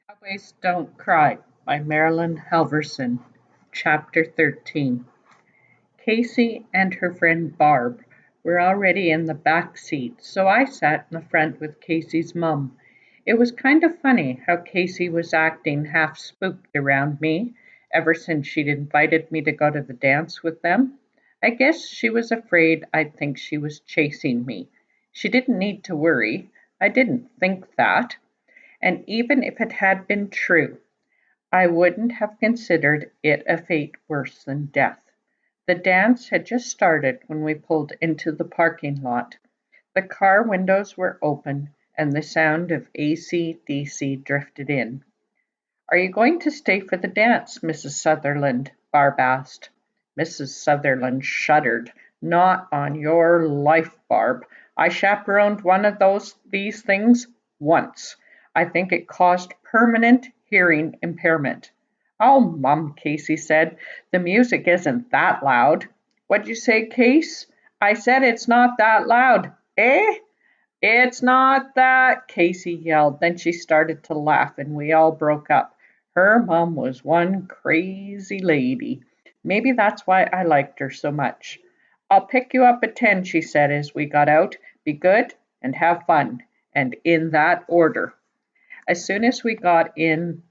Cowboys Don't Cry by Marilyn Halvorson. Chapter 13. Casey and her friend Barb were already in the back seat, so I sat in the front with Casey's mum. It was kind of funny how Casey was acting half spooked around me ever since she'd invited me to go to the dance with them. I guess she was afraid I'd think she was chasing me. She didn't need to worry. I didn't think that. And even if it had been true, I wouldn't have considered it a fate worse than death. The dance had just started when we pulled into the parking lot. The car windows were open and the sound of AC/DC drifted in. "Are you going to stay for the dance, Mrs. Sutherland?" Barb asked. Mrs. Sutherland shuddered. "Not on your life, Barb. I chaperoned one of these things once. I think it caused permanent hearing impairment." "Oh, Mum," Casey said, "the music isn't that loud." "What'd you say, Case?" "I said it's not that loud." "Eh?" "It's not that," Casey yelled. Then she started to laugh and we all broke up. Her mom was one crazy lady. Maybe that's why I liked her so much. "I'll pick you up at 10," she said as we got out. "Be good and have fun." And in that order. As soon as we got in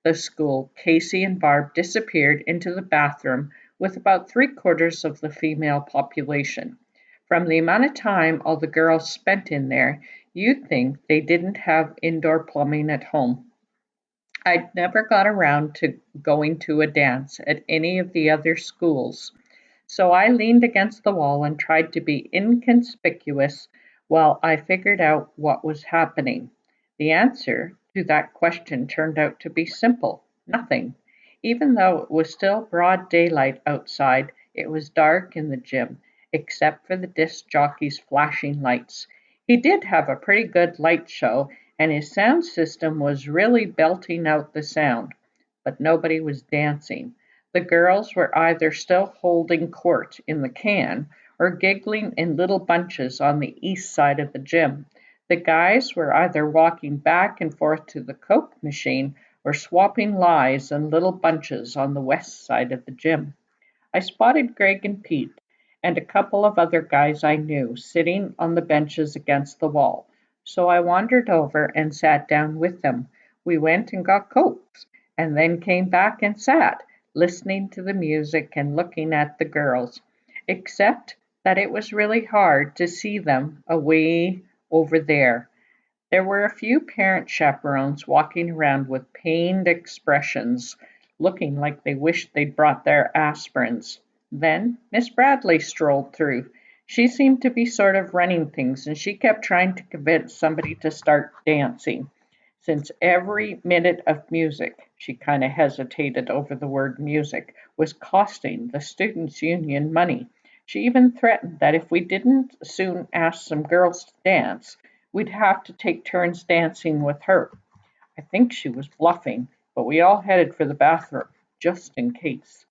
the school, Casey and Barb disappeared into the bathroom with about three-quarters of the female population. From the amount of time all the girls spent in there, you'd think they didn't have indoor plumbing at home. I'd never got around to going to a dance at any of the other schools, so I leaned against the wall and tried to be inconspicuous while I figured out what was happening. The answer to that question turned out to be simple: nothing. Even though it was still broad daylight outside, it was dark in the gym, except for the disc jockey's flashing lights. He did have a pretty good light show, and his sound system was really belting out the sound, but nobody was dancing. The girls were either still holding court in the can or giggling in little bunches on the east side of the gym. The guys were either walking back and forth to the Coke machine or swapping lies in little bunches on the west side of the gym. I spotted Greg and Pete and a couple of other guys I knew sitting on the benches against the wall, so I wandered over and sat down with them. We went and got Cokes, and then came back and sat, listening to the music and looking at the girls, except that it was really hard to see them away over there. There were a few parent chaperones walking around with pained expressions, looking like they wished they'd brought their aspirins. Then Miss Bradley strolled through. She seemed to be sort of running things, and she kept trying to convince somebody to start dancing. Since every minute of music, she kind of hesitated over the word music, was costing the Students' Union money. She even threatened that if we didn't soon ask some girls to dance, we'd have to take turns dancing with her. I think she was bluffing, but we all headed for the bathroom, just in case.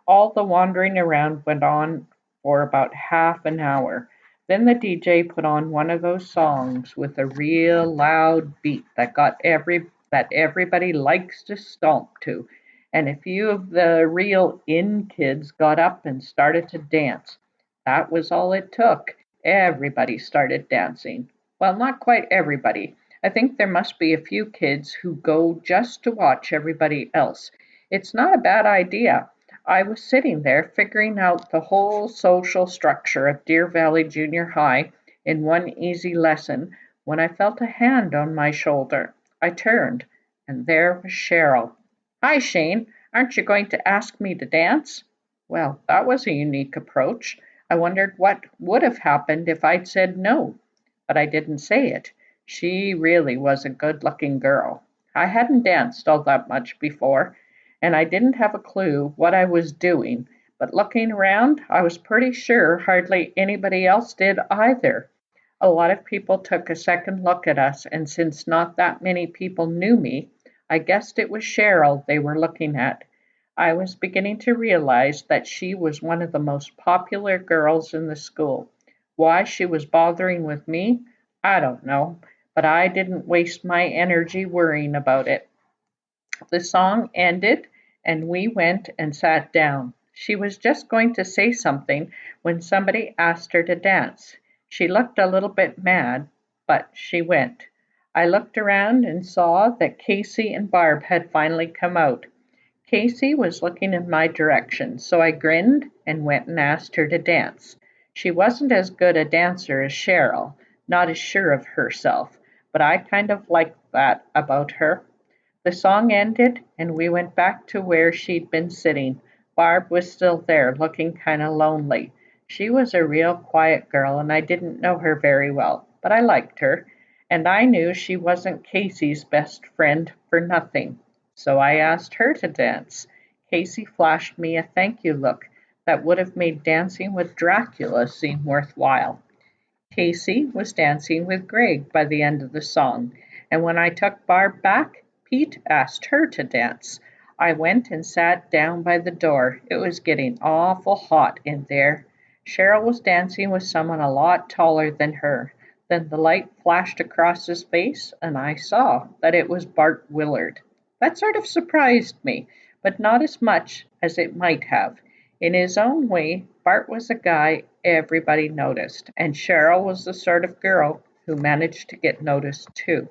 All the wandering around went on for about half an hour. Then the DJ put on one of those songs with a real loud beat that everybody likes to stomp to, and a few of the real in kids got up and started to dance. That was all it took. Everybody started dancing. Well, not quite everybody. I think there must be a few kids who go just to watch everybody else. It's not a bad idea. I was sitting there figuring out the whole social structure of Deer Valley Junior High in one easy lesson when I felt a hand on my shoulder. I turned, and there was Cheryl. "Hi, Shane. Aren't you going to ask me to dance?" Well, that was a unique approach. I wondered what would have happened if I'd said no, but I didn't say it. She really was a good-looking girl. I hadn't danced all that much before, and I didn't have a clue what I was doing, but looking around, I was pretty sure hardly anybody else did either. A lot of people took a second look at us, and since not that many people knew me, I guessed it was Cheryl they were looking at. I was beginning to realize that she was one of the most popular girls in the school. Why she was bothering with me, I don't know, but I didn't waste my energy worrying about it. The song ended, and we went and sat down. She was just going to say something when somebody asked her to dance. She looked a little bit mad, but she went. I looked around and saw that Casey and Barb had finally come out. Casey was looking in my direction, so I grinned and went and asked her to dance. She wasn't as good a dancer as Cheryl, not as sure of herself, but I kind of liked that about her. The song ended, and we went back to where she'd been sitting. Barb was still there, looking kind of lonely. She was a real quiet girl, and I didn't know her very well, but I liked her, and I knew she wasn't Casey's best friend for nothing. So I asked her to dance. Casey flashed me a thank you look that would have made dancing with Dracula seem worthwhile. Casey was dancing with Greg by the end of the song, and when I took Barb back, Pete asked her to dance. I went and sat down by the door. It was getting awful hot in there. Cheryl was dancing with someone a lot taller than her. Then the light flashed across his face, and I saw that it was Bart Willard. That sort of surprised me, but not as much as it might have. In his own way, Bart was a guy everybody noticed, and Cheryl was the sort of girl who managed to get noticed too.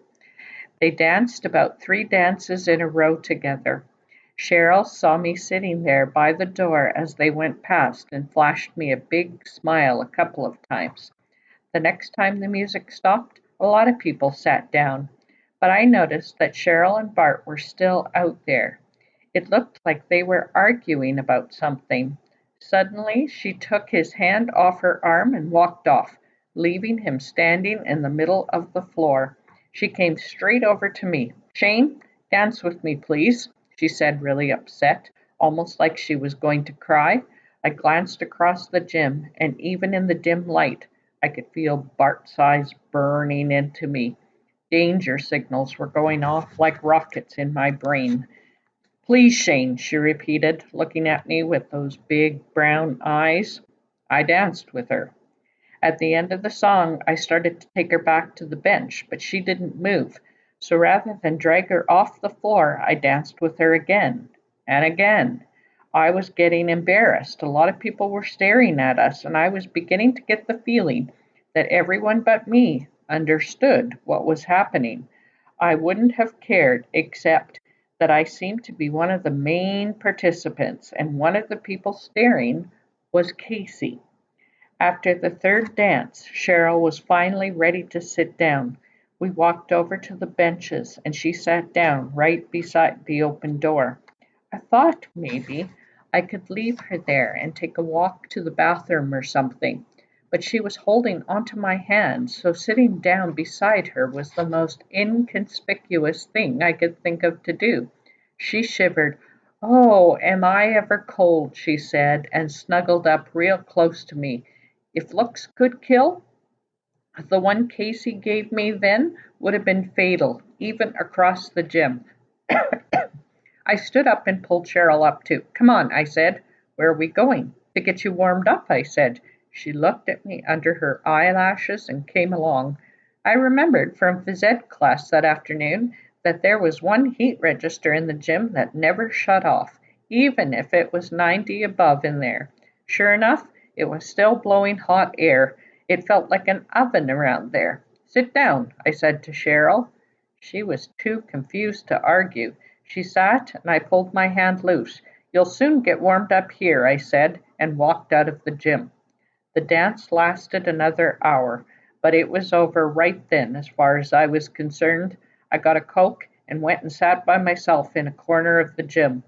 They danced about 3 dances in a row together. Cheryl saw me sitting there by the door as they went past and flashed me a big smile a couple of times. The next time the music stopped, a lot of people sat down, but I noticed that Cheryl and Bart were still out there. It looked like they were arguing about something. Suddenly she took his hand off her arm and walked off, leaving him standing in the middle of the floor. She came straight over to me. "Shane, dance with me, please," she said, really upset, almost like she was going to cry. I glanced across the gym, and even in the dim light, I could feel Bart's eyes burning into me. Danger signals were going off like rockets in my brain. "Please, Shane," she repeated, looking at me with those big brown eyes. I danced with her. At the end of the song, I started to take her back to the bench, but she didn't move. So rather than drag her off the floor, I danced with her again and again. I was getting embarrassed. A lot of people were staring at us, and I was beginning to get the feeling that everyone but me understood what was happening. I wouldn't have cared except that I seemed to be one of the main participants, and one of the people staring was Casey. After the third dance, Cheryl was finally ready to sit down. We walked over to the benches, and she sat down right beside the open door. I thought maybe I could leave her there and take a walk to the bathroom or something, but she was holding onto my hand, so sitting down beside her was the most inconspicuous thing I could think of to do. She shivered. "Oh, am I ever cold," she said, and snuggled up real close to me. If looks could kill, the one Casey gave me then would have been fatal, even across the gym. I stood up and pulled Cheryl up too. "Come on," I said. "Where are we going?" "To get you warmed up," I said. She looked at me under her eyelashes and came along. I remembered from phys ed class that afternoon that there was one heat register in the gym that never shut off, even if it was 90 above in there. Sure enough, it was still blowing hot air. It felt like an oven around there. "Sit down," I said to Cheryl. She was too confused to argue. She sat, and I pulled my hand loose. "You'll soon get warmed up here," I said, and walked out of the gym. The dance lasted another hour, but it was over right then as far as I was concerned. I got a Coke and went and sat by myself in a corner of the gym.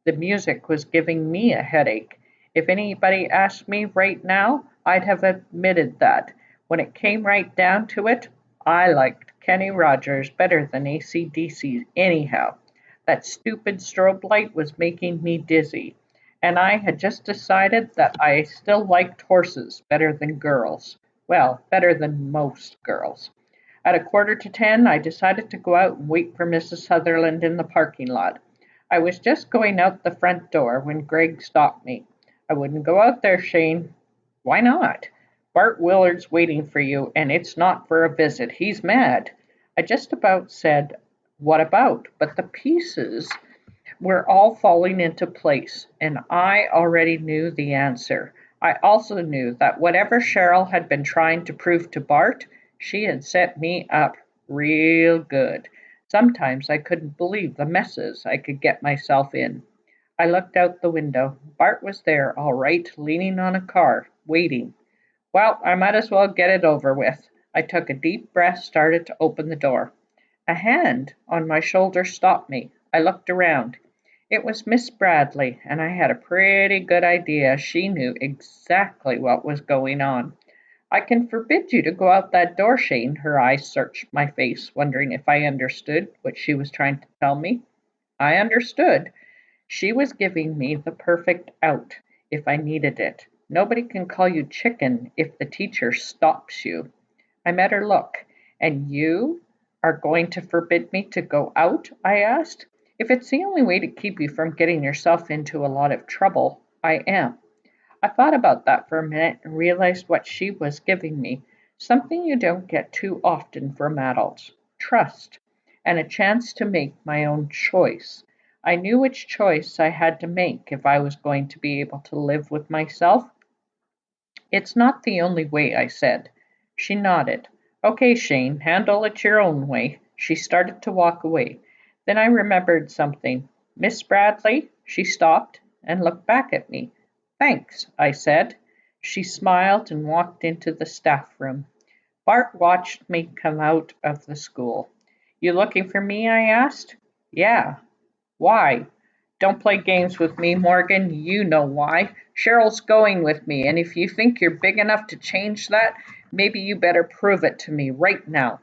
The music was giving me a headache. If anybody asked me right now, I'd have admitted that. When it came right down to it, I liked Kenny Rogers better than AC/DC anyhow. That stupid strobe light was making me dizzy, and I had just decided that I still liked horses better than girls. Well, better than most girls. At a quarter to 10, I decided to go out and wait for Mrs. Sutherland in the parking lot. I was just going out the front door when Greg stopped me. "I wouldn't go out there, Shane." "Why not?" "Bart Willard's waiting for you, and it's not for a visit. He's mad." I just about said What about? But the pieces were all falling into place, and I already knew the answer. I also knew that whatever Cheryl had been trying to prove to Bart, she had set me up real good. Sometimes I couldn't believe the messes I could get myself in. I looked out the window. Bart was there, all right, leaning on a car, waiting. Well, I might as well get it over with. I took a deep breath, started to open the door. A hand on my shoulder stopped me. I looked around. It was Miss Bradley, and I had a pretty good idea she knew exactly what was going on. I can forbid you to go out that door, Shane. Her eyes searched my face, wondering if I understood what she was trying to tell me. I understood. She was giving me the perfect out if I needed it. Nobody can call you chicken if the teacher stops you. I met her look. And you are going to forbid me to go out? I asked. If it's the only way to keep you from getting yourself into a lot of trouble, I am. I thought about that for a minute and realized what she was giving me something you don't get too often from adults trust, and a chance to make my own choice. I knew which choice I had to make if I was going to be able to live with myself. It's not the only way, I said. She nodded. Okay, Shane, handle it your own way. She started to walk away. Then I remembered something. Miss Bradley? She stopped and looked back at me. Thanks, I said. She smiled and walked into the staff room. Bart watched me come out of the school. You looking for me? I asked. Yeah. Why? Don't play games with me, Morgan. You know why. Cheryl's going with me, and if you think you're big enough to change that, maybe you better prove it to me right now.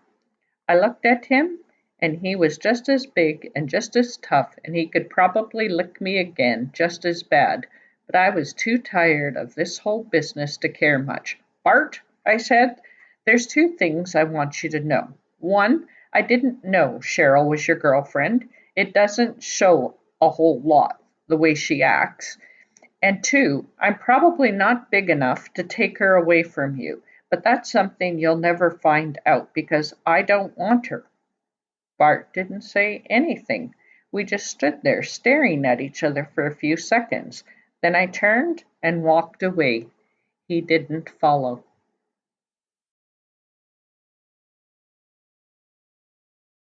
I looked at him, and he was just as big and just as tough, and he could probably lick me again just as bad. But I was too tired of this whole business to care much. Bart, I said, there's two things I want you to know. One, I didn't know Cheryl was your girlfriend. It doesn't show a whole lot the way she acts. And two, I'm probably not big enough to take her away from you, but that's something you'll never find out because I don't want her. Bart didn't say anything. We just stood there staring at each other for a few seconds. Then I turned and walked away. He didn't follow.